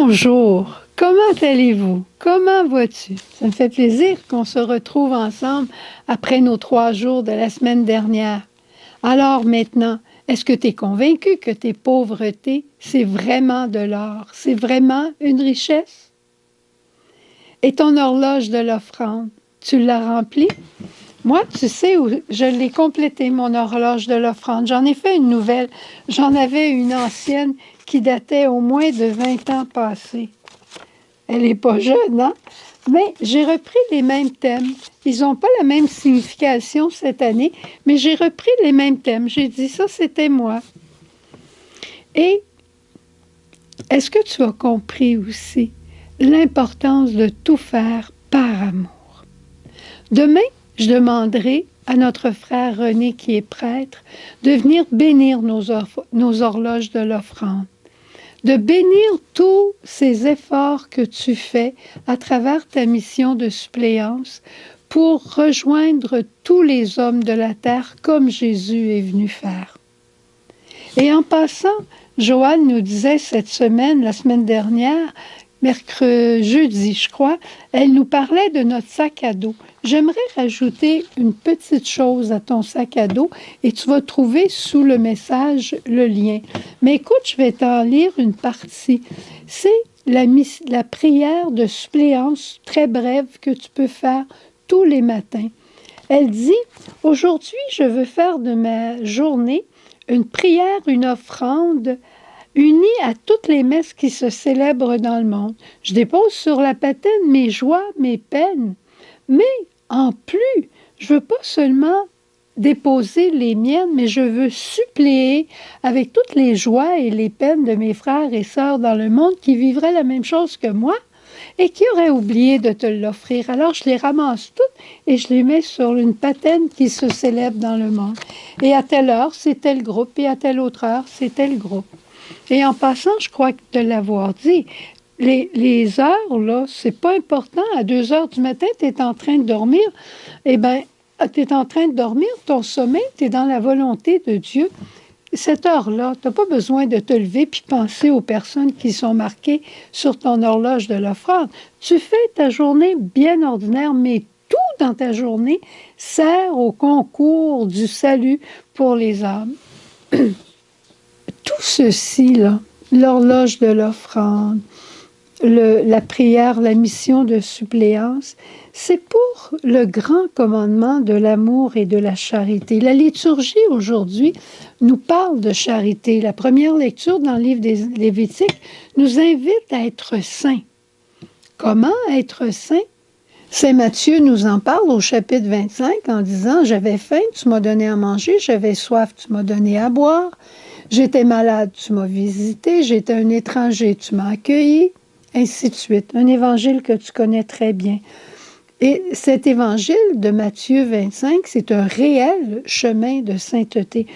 Bonjour, comment allez-vous? Comment vas-tu? Ça me fait plaisir qu'on se retrouve ensemble après nos 3 jours de la semaine dernière. Alors maintenant, est-ce que tu es convaincu que tes pauvretés, c'est vraiment de l'or? C'est vraiment une richesse? Et ton horloge de l'offrande, tu l'as remplie? Moi, tu sais, je l'ai complété, mon horloge de l'offrande. J'en ai fait une nouvelle. J'en avais une ancienne qui datait au moins de 20 ans passés. Elle n'est pas jeune, hein? Mais j'ai repris les mêmes thèmes. Ils n'ont pas la même signification cette année, mais j'ai repris les mêmes thèmes. J'ai dit, ça, c'était moi. Et est-ce que tu as compris aussi l'importance de tout faire par amour? Demain, je demanderai à notre frère René, qui est prêtre, de venir bénir nos horloges de l'offrande, de bénir tous ces efforts que tu fais à travers ta mission de suppléance pour rejoindre tous les hommes de la terre comme Jésus est venu faire. Et en passant, Joanne nous disait cette semaine, la semaine dernière, jeudi, je crois, elle nous parlait de notre sac à dos. J'aimerais rajouter une petite chose à ton sac à dos et tu vas trouver sous le message le lien. Mais écoute, je vais t'en lire une partie. C'est la prière de suppléance très brève que tu peux faire tous les matins. Elle dit, aujourd'hui, je veux faire de ma journée une prière, une offrande unie à toutes les messes qui se célèbrent dans le monde. Je dépose sur la patine mes joies, mes peines, mais en plus, je veux pas seulement déposer les miennes, mais je veux suppléer avec toutes les joies et les peines de mes frères et sœurs dans le monde qui vivraient la même chose que moi et qui auraient oublié de te l'offrir. Alors, je les ramasse toutes et je les mets sur une patine qui se célèbre dans le monde. Et à telle heure, c'est tel groupe, et à telle autre heure, c'est tel groupe. Et en passant, je crois que de l'avoir dit, les heures, là, c'est pas important. À 2 heures du matin, tu es en train de dormir. Eh bien, tu es en train de dormir, ton sommeil, tu es dans la volonté de Dieu. Cette heure-là, tu n'as pas besoin de te lever puis penser aux personnes qui sont marquées sur ton horloge de l'offrande. Tu fais ta journée bien ordinaire, mais tout dans ta journée sert au concours du salut pour les âmes. Tout ceci, là, l'horloge de l'offrande, la prière, la mission de suppléance, c'est pour le grand commandement de l'amour et de la charité. La liturgie aujourd'hui nous parle de charité. La première lecture dans le livre des Lévitiques nous invite à être saints. Comment être saint? Saint Matthieu nous en parle au chapitre 25 en disant « J'avais faim, tu m'as donné à manger, j'avais soif, tu m'as donné à boire, j'étais malade, tu m'as visité, j'étais un étranger, tu m'as accueilli. » Ainsi de suite. Un évangile que tu connais très bien. Et cet évangile de Matthieu 25, c'est un réel chemin de sainteté,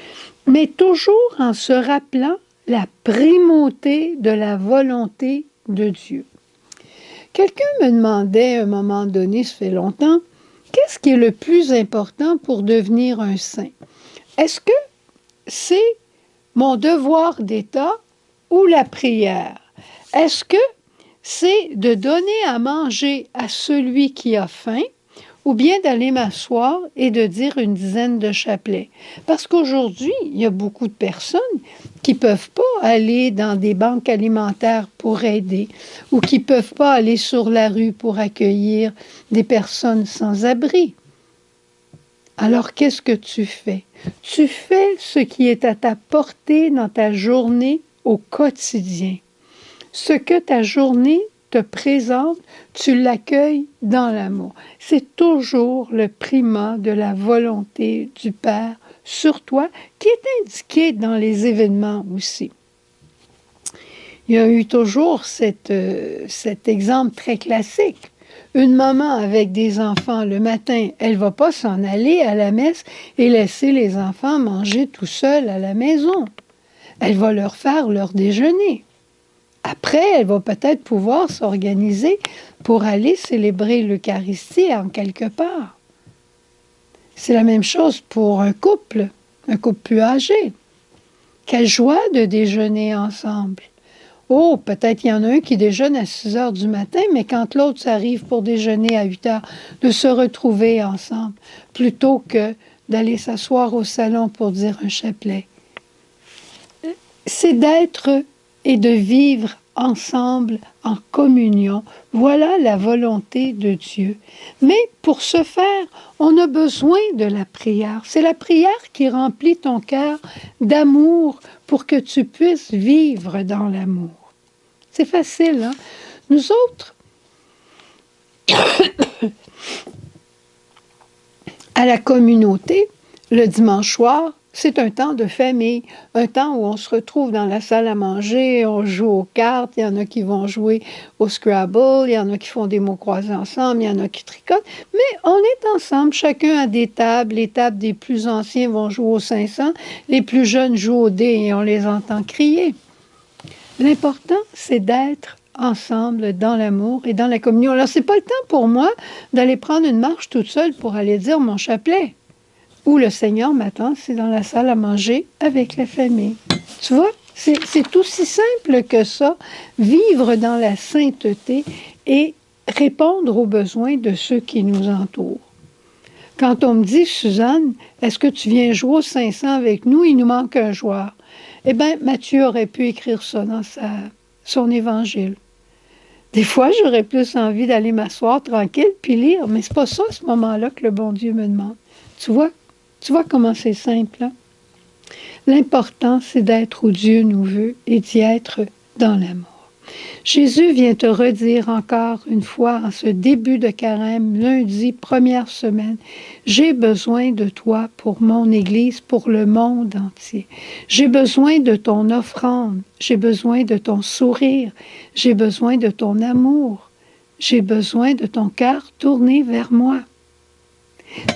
mais toujours en se rappelant la primauté de la volonté de Dieu. Quelqu'un me demandait à un moment donné, ça fait longtemps, qu'est-ce qui est le plus important pour devenir un saint? Est-ce que c'est mon devoir d'État ou la prière? Est-ce que c'est de donner à manger à celui qui a faim ou bien d'aller m'asseoir et de dire une dizaine de chapelets? Parce qu'aujourd'hui, il y a beaucoup de personnes qui ne peuvent pas aller dans des banques alimentaires pour aider ou qui ne peuvent pas aller sur la rue pour accueillir des personnes sans abri. Alors, qu'est-ce que tu fais? Tu fais ce qui est à ta portée dans ta journée au quotidien. Ce que ta journée te présente, tu l'accueilles dans l'amour. C'est toujours le primat de la volonté du Père sur toi qui est indiqué dans les événements aussi. Il y a eu toujours cet exemple très classique. Une maman avec des enfants le matin, elle ne va pas s'en aller à la messe et laisser les enfants manger tout seuls à la maison. Elle va leur faire leur déjeuner. Après, elle va peut-être pouvoir s'organiser pour aller célébrer l'Eucharistie en quelque part. C'est la même chose pour un couple plus âgé. Quelle joie de déjeuner ensemble. Oh, peut-être il y en a un qui déjeune à 6 heures du matin, mais quand l'autre s'arrive pour déjeuner à 8 heures, de se retrouver ensemble, plutôt que d'aller s'asseoir au salon pour dire un chapelet. C'est d'être et de vivre ensemble en communion. Voilà la volonté de Dieu. Mais pour ce faire, on a besoin de la prière. C'est la prière qui remplit ton cœur d'amour pour que tu puisses vivre dans l'amour. C'est facile, hein? Nous autres, à la communauté, le dimanche soir, c'est un temps de famille, un temps où on se retrouve dans la salle à manger, on joue aux cartes, il y en a qui vont jouer au Scrabble, il y en a qui font des mots croisés ensemble, il y en a qui tricotent, mais on est ensemble, chacun a des tables, les tables des plus anciens vont jouer au 500, les plus jeunes jouent au dé et on les entend crier. L'important, c'est d'être ensemble dans l'amour et dans la communion. Alors, c'est pas le temps pour moi d'aller prendre une marche toute seule pour aller dire mon chapelet. Où le Seigneur m'attend, c'est dans la salle à manger avec la famille. Tu vois, c'est aussi simple que ça, vivre dans la sainteté et répondre aux besoins de ceux qui nous entourent. Quand on me dit, Suzanne, est-ce que tu viens jouer au 500 avec nous? Il nous manque un joueur. Eh bien, Matthieu aurait pu écrire ça dans son évangile. Des fois, j'aurais plus envie d'aller m'asseoir tranquille puis lire, mais c'est pas ça, à ce moment-là, que le bon Dieu me demande. Tu vois comment c'est simple, hein? L'important, c'est d'être où Dieu nous veut et d'y être dans l'amour. Jésus vient te redire encore une fois en ce début de carême, lundi, première semaine, j'ai besoin de toi pour mon Église, pour le monde entier. J'ai besoin de ton offrande, j'ai besoin de ton sourire, j'ai besoin de ton amour, j'ai besoin de ton cœur tourné vers moi.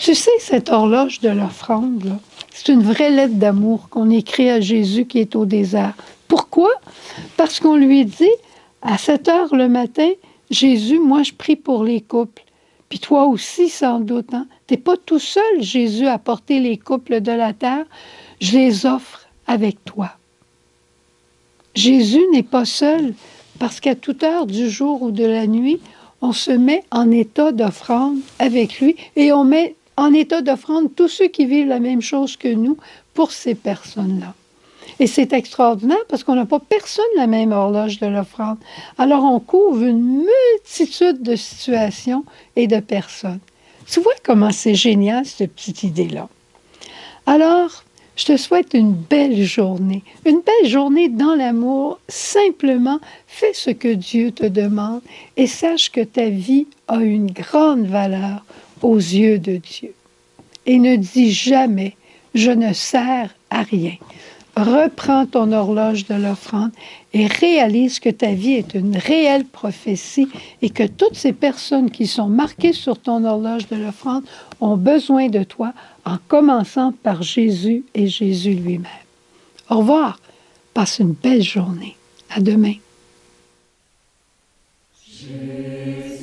Tu sais, cette horloge de l'offrande, là, c'est une vraie lettre d'amour qu'on écrit à Jésus qui est au désert. Pourquoi? Parce qu'on lui dit, à 7 heures le matin, Jésus, moi je prie pour les couples. Puis toi aussi, sans doute. Hein? Tu n'es pas tout seul, Jésus, à porter les couples de la terre. Je les offre avec toi. Jésus n'est pas seul, parce qu'à toute heure du jour ou de la nuit, on se met en état d'offrande avec lui et on met en état d'offrande tous ceux qui vivent la même chose que nous pour ces personnes-là. Et c'est extraordinaire parce qu'on n'a pas personne la même horloge de l'offrande. Alors on couvre une multitude de situations et de personnes. Tu vois comment c'est génial, cette petite idée-là. Alors, je te souhaite une belle journée dans l'amour. Simplement, fais ce que Dieu te demande et sache que ta vie a une grande valeur aux yeux de Dieu. Et ne dis jamais, je ne sers à rien. Reprends ton horloge de l'offrande et réalise que ta vie est une réelle prophétie et que toutes ces personnes qui sont marquées sur ton horloge de l'offrande ont besoin de toi, en commençant par Jésus et Jésus lui-même. Au revoir. Passe une belle journée. À demain. Jésus.